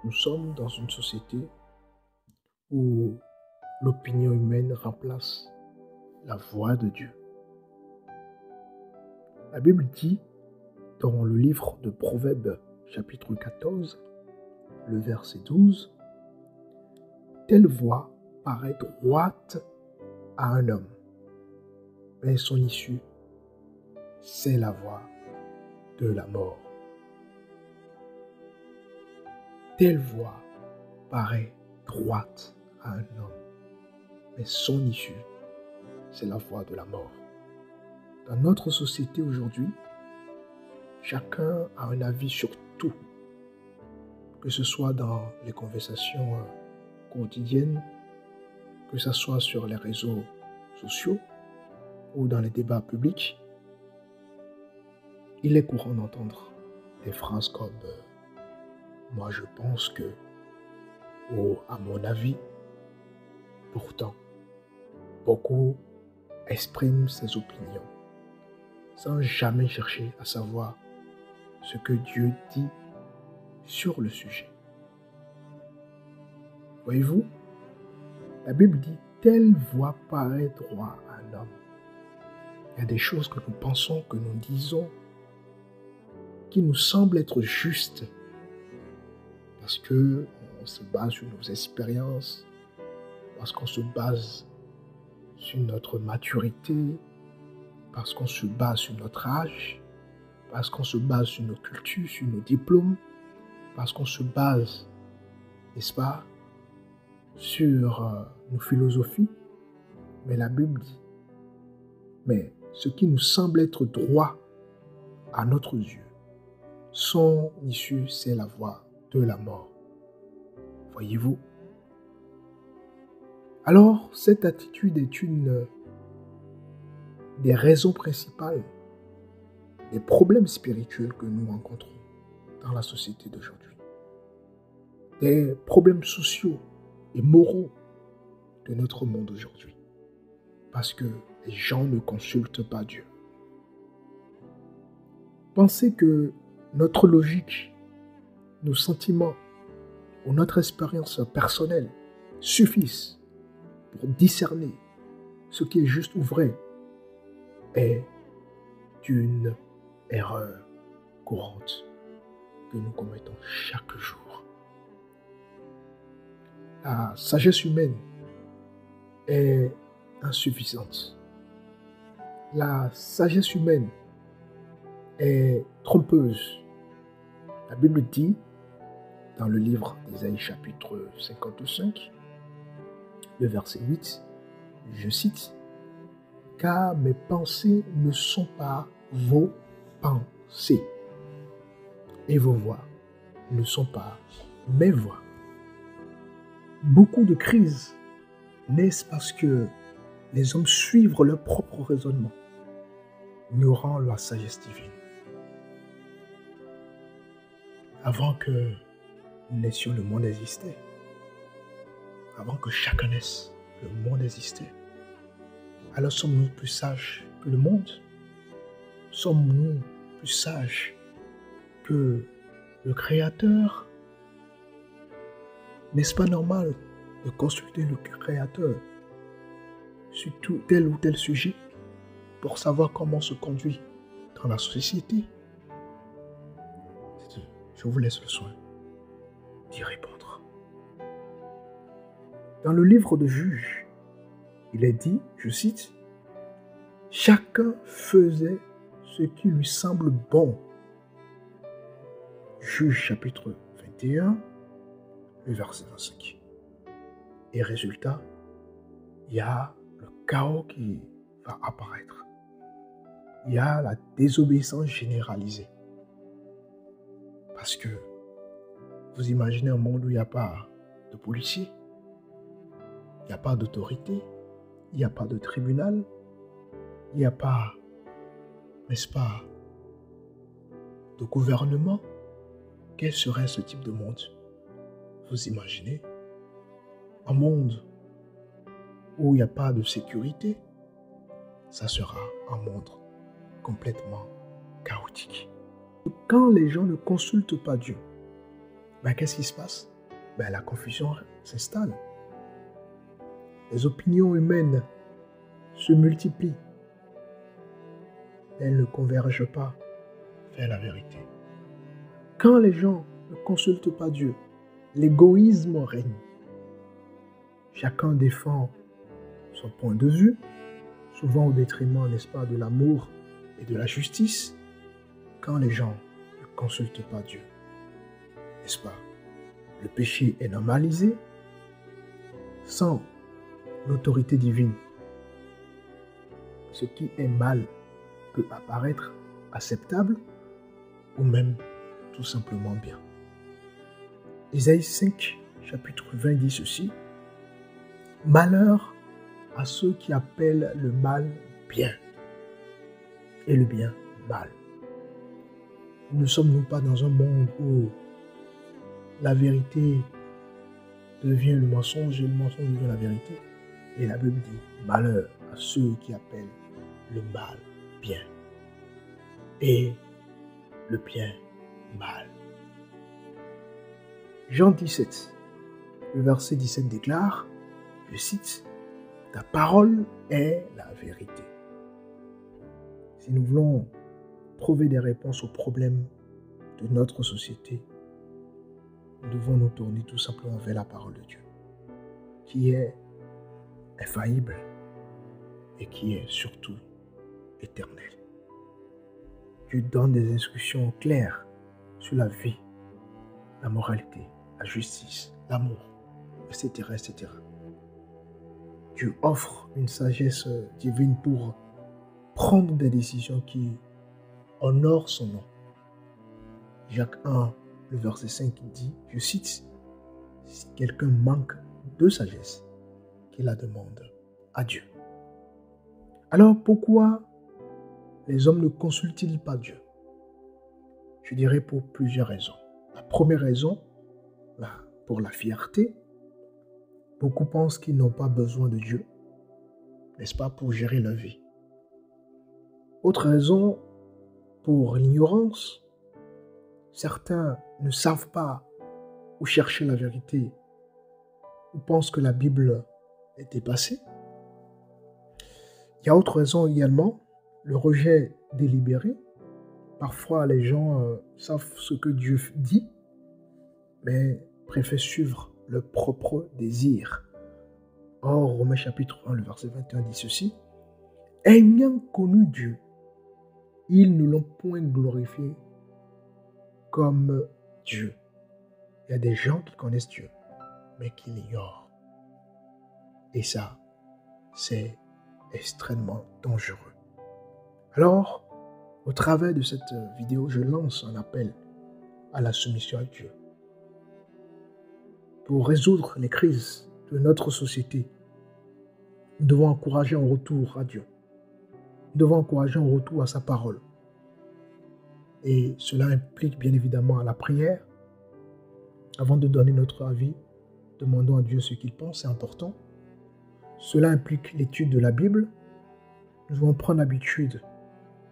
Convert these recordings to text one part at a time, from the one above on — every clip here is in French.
Nous sommes dans une société où l'opinion humaine remplace la voix de Dieu. La Bible dit dans le livre de Proverbes, chapitre 14, le verset 12, « Telle voix paraît droite à un homme, mais son issue, c'est la voie de la mort. » Telle voix paraît droite à un homme, mais son issue, c'est la voie de la mort. Dans notre société aujourd'hui, chacun a un avis sur tout, que ce soit dans les conversations quotidiennes, que ce soit sur les réseaux sociaux ou dans les débats publics. Il est courant d'entendre des phrases comme « moi je pense que » ou « à mon avis ». Pourtant, beaucoup expriment ses opinions sans jamais chercher à savoir ce que Dieu dit sur le sujet. Voyez-vous, la Bible dit « telle voix paraît droit à un homme ». Il y a des choses que nous pensons, que nous disons, qui nous semblent être justes, parce qu'on se base sur nos expériences, parce qu'on se base sur notre maturité, parce qu'on se base sur notre âge, parce qu'on se base sur nos cultures, sur nos diplômes, parce qu'on se base, n'est-ce pas, sur nos philosophies. Mais la Bible dit, mais ce qui nous semble être droit à notre yeux, son issue, c'est la voie de la mort. Voyez-vous? Alors, cette attitude est une des raisons principales des problèmes spirituels que nous rencontrons dans la société d'aujourd'hui. Des problèmes sociaux et moraux de notre monde aujourd'hui. Parce que les gens ne consultent pas Dieu. Pensez que notre logique, nos sentiments ou notre expérience personnelle suffisent pour discerner ce qui est juste ou vrai est une erreur courante que nous commettons chaque jour. La sagesse humaine est insuffisante. La sagesse humaine est trompeuse. La Bible dit, dans le livre d'Ésaïe chapitre 55, le verset 8, je cite, « Car mes pensées ne sont pas vos pensées, et vos voix ne sont pas mes voix. » Beaucoup de crises naissent parce que les hommes suivent leur propre raisonnement, ignorant la sagesse divine. Avant que nous naissions, le monde existait. Avant que chacun naisse, le monde existait. Alors sommes-nous plus sages que le monde? Sommes-nous plus sages que le Créateur? N'est-ce pas normal de consulter le Créateur sur tel ou tel sujet pour savoir comment on se conduit dans la société? Je vous laisse le soin d'y répondre. Dans le livre de Juges, il est dit, je cite, « Chacun faisait ce qui lui semble bon. » Juges chapitre 21, le verset 25. Et résultat, il y a le chaos qui va apparaître. Il y a la désobéissance généralisée. Parce que vous imaginez un monde où il n'y a pas de policiers, il n'y a pas d'autorité, il n'y a pas de tribunal, il n'y a pas, n'est-ce pas, de gouvernement. Quel serait ce type de monde? Vous imaginez un monde où il n'y a pas de sécurité? Ça sera un monde complètement chaotique. Quand les gens ne consultent pas Dieu, qu'est-ce qui se passe? la confusion s'installe. Les opinions humaines se multiplient. Elles ne convergent pas vers la vérité. Quand les gens ne consultent pas Dieu, l'égoïsme règne. Chacun défend son point de vue, souvent au détriment, n'est-ce pas, de l'amour et de la justice. Quand les gens ne consultent pas Dieu, n'est-ce pas, le péché est normalisé sans l'autorité divine. Ce qui est mal peut apparaître acceptable ou même tout simplement bien. Ésaïe 5, chapitre 20 dit ceci: « Malheur à ceux qui appellent le mal bien et le bien mal. » Ne sommes-nous pas dans un monde où la vérité devient le mensonge et le mensonge devient la vérité? Et la Bible dit: malheur à ceux qui appellent le mal bien et le bien mal. Jean 17, le verset 17 déclare, je cite, « Ta parole est la vérité. » Si nous voulons trouver des réponses aux problèmes de notre société, nous devons nous tourner tout simplement vers la parole de Dieu, qui est infaillible et qui est surtout éternelle. Dieu donne des instructions claires sur la vie, la moralité, la justice, l'amour, etc., etc. Dieu offre une sagesse divine pour prendre des décisions qui honorent son nom. Jacques 1, le verset 5 dit, je cite, « Si quelqu'un manque de sagesse, qu'il la demande à Dieu. » Alors pourquoi les hommes ne consultent-ils pas Dieu? Je dirais pour plusieurs raisons. La première raison, pour la fierté. Beaucoup pensent qu'ils n'ont pas besoin de Dieu, n'est-ce pas, pour gérer leur vie. Autre raison, pour l'ignorance. Certains ne savent pas où chercher la vérité ou pensent que la Bible est dépassée. Il y a autre raison également, le rejet délibéré. Parfois, les gens savent ce que Dieu dit, mais préfèrent suivre leur propre désir. Or, Romains chapitre 1, le verset 21 dit ceci, « Ayant connu Dieu, ils ne l'ont point glorifié comme Dieu. » Il y a des gens qui connaissent Dieu, mais qui l'ignorent. Et ça, c'est extrêmement dangereux. Alors, au travers de cette vidéo, je lance un appel à la soumission à Dieu. Pour résoudre les crises de notre société, nous devons encourager un retour à Dieu. Nous devons encourager un retour à sa parole. Et cela implique bien évidemment la prière. Avant de donner notre avis, demandons à Dieu ce qu'il pense, c'est important. Cela implique l'étude de la Bible. Nous devons prendre l'habitude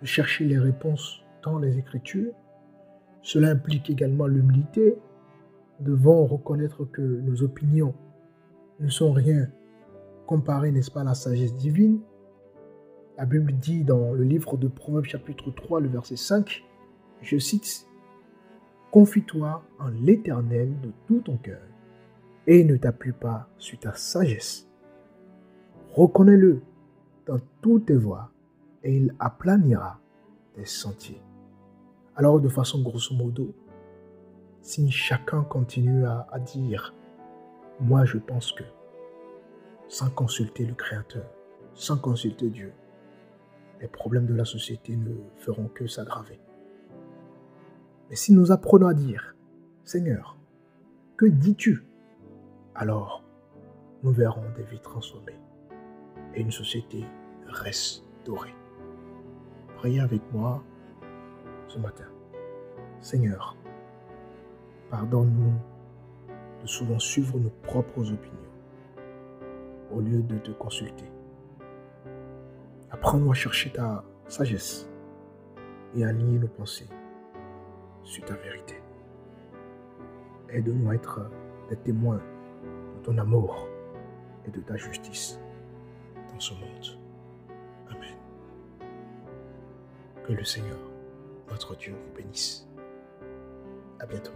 de chercher les réponses dans les Écritures. Cela implique également l'humilité. Nous devons reconnaître que nos opinions ne sont rien comparées, n'est-ce pas, à la sagesse divine. La Bible dit dans le livre de Proverbes chapitre 3, le verset 5, je cite, « Confie-toi en l'Éternel de tout ton cœur et ne t'appuie pas sur ta sagesse. Reconnais-le dans toutes tes voies et il aplanira tes sentiers. » Alors, de façon grosso modo, si chacun continue à dire « moi je pense que », sans consulter le Créateur, sans consulter Dieu, les problèmes de la société ne feront que s'aggraver. Mais si nous apprenons à dire « Seigneur, que dis-tu ?» alors nous verrons des vies transformées et une société restaurée. Priez avec moi ce matin. Seigneur, pardonne-nous de souvent suivre nos propres opinions au lieu de te consulter. Apprends-nous à chercher ta sagesse et à aligner nos pensées sur ta vérité. Aide-nous à être des témoins de ton amour et de ta justice dans ce monde. Amen. Que le Seigneur, notre Dieu, vous bénisse. À bientôt.